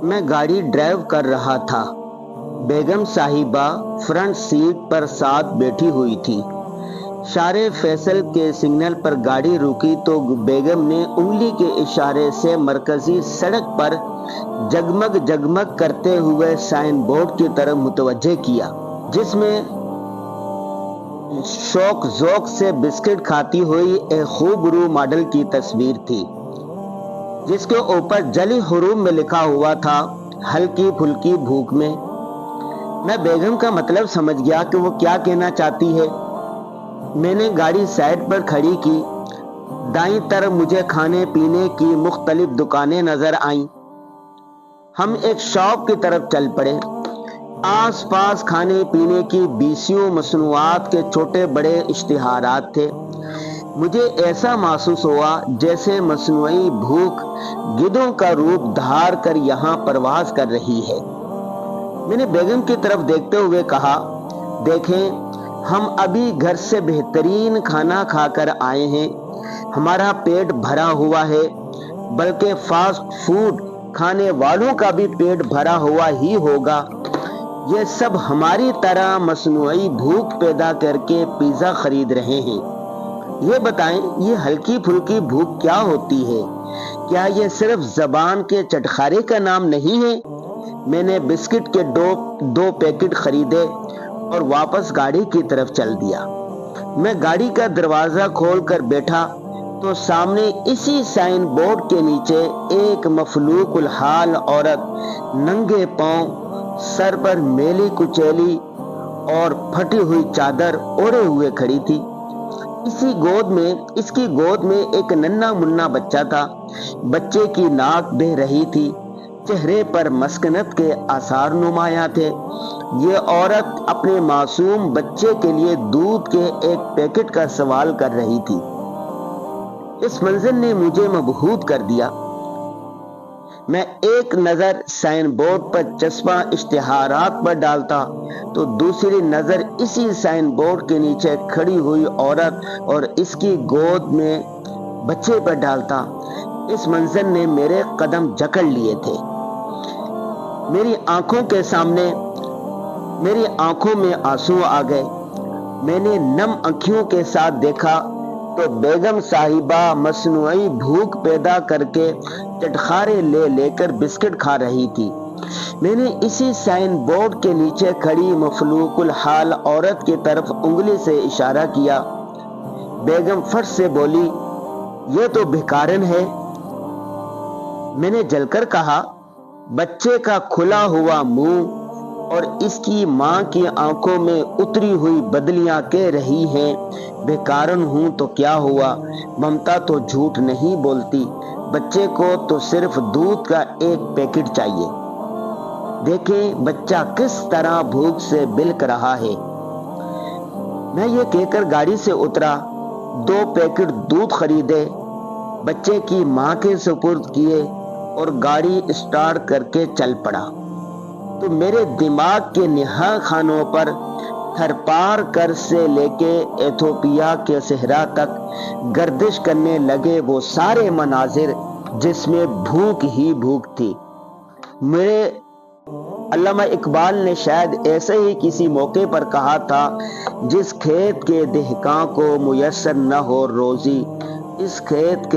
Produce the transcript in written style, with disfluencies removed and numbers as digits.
میں گاڑی ڈرائیو کر رہا تھا۔ بیگم صاحبہ فرنٹ سیٹ پر ساتھ بیٹھی ہوئی تھی۔ شارع فیصل کے سگنل پر گاڑی رکی تو بیگم نے انگلی کے اشارے سے مرکزی سڑک پر جگمگ جگمگ کرتے ہوئے سائن بورڈ کی طرف متوجہ کیا، جس میں شوق ذوق سے بسکٹ کھاتی ہوئی ایک خوبرو ماڈل کی تصویر تھی، جس کے اوپر جعلی حروف میں لکھا ہوا تھا، ہلکی پھلکی بھوک میں۔ میں بیگم کا مطلب سمجھ گیا کہ وہ کیا کہنا چاہتی ہے۔ میں نے گاڑی سائڈ پر کھڑی کی۔ دائیں طرف مجھے کھانے پینے کی مختلف دکانیں نظر آئیں۔ ہم ایک شاپ کی طرف چل پڑے۔ آس پاس کھانے پینے کی بیسیوں مصنوعات کے چھوٹے بڑے اشتہارات تھے۔ مجھے ایسا محسوس ہوا جیسے مصنوعی بھوک گدھوں کا روپ دھار کر یہاں پرواز کر رہی ہے۔ میں نے بیگم کی طرف دیکھتے ہوئے کہا، دیکھیں، ہم ابھی گھر سے بہترین کھانا کھا کر آئے ہیں۔ ہمارا پیٹ بھرا ہوا ہے، بلکہ فاسٹ فوڈ کھانے والوں کا بھی پیٹ بھرا ہوا ہی ہوگا۔ یہ سب ہماری طرح مصنوعی بھوک پیدا کر کے پیزا خرید رہے ہیں۔ یہ بتائیں، یہ ہلکی پھلکی بھوک کیا ہوتی ہے؟ کیا یہ صرف زبان کے چٹخارے کا نام نہیں ہے؟ میں نے بسکٹ کے دو پیکٹ خریدے اور واپس گاڑی کی طرف چل دیا۔ میں گاڑی کا دروازہ کھول کر بیٹھا تو سامنے اسی سائن بورڈ کے نیچے ایک مفلوق الحال عورت ننگے پاؤں، سر پر میلی کچیلی اور پھٹی ہوئی چادر اوڑھے ہوئے کھڑی تھی۔ اس کی گود میں ایک ننھا منا بچہ تھا۔ بچے کی ناک بہہ رہی تھی، چہرے پر مسکنت کے آثار نمایاں تھے۔ یہ عورت اپنے معصوم بچے کے لیے دودھ کے ایک پیکٹ کا سوال کر رہی تھی۔ اس منظر نے مجھے مبہوت کر دیا۔ میں ایک نظر سائن بورڈ پر چسپاں اشتہارات پر ڈالتا تو دوسری نظر اسی سائن بورڈ کے نیچے کھڑی ہوئی عورت اور اس کی گود میں بچے پر ڈالتا۔ اس منظر نے میرے قدم جکڑ لیے تھے۔ میری آنکھوں میں آنسو آ گئے۔ میں نے نم آنکھوں کے ساتھ دیکھا تو بیگم صاحبہ مصنوعی بھوک پیدا کر کے چٹخارے لے کر بسکٹ کھا رہی تھی۔ میں نے اسی سائن بورڈ کے نیچے کھڑی مفلوق الحال عورت کی طرف انگلی سے اشارہ کیا۔ بیگم فٹ سے بولی، یہ تو بھکارن ہے۔ میں نے جل کر کہا، بچے کا کھلا ہوا منہ اور اس کی ماں کی آنکھوں میں اتری ہوئی بدلیاں کہہ رہی ہیں، بھکارن ہوں تو کیا ہوا، ممتا تو جھوٹ نہیں بولتی، بچے کو تو صرف دودھ کا ایک پیکٹ چاہیے۔ دیکھیں بچہ کس طرح بھوک سے بلک رہا ہے۔ میں یہ کہہ کر گاڑی سے اترا، 2 پیکٹ دودھ خریدے، بچے کی ماں کے سپرد کیے اور گاڑی اسٹارٹ کر کے چل پڑا تو میرے دماغ کے نہا خانوں پر تھرپارکر سے لے کے ایتھوپیا کے صحرا تک گردش کرنے لگے وہ سارے مناظر جس میں بھوک ہی بھوک تھی۔ میرے علامہ اقبال نے شاید ایسے ہی کسی موقع پر کہا تھا، جس کھیت کے دہقاں کو میسر نہ ہو روزی، اس کھیت کے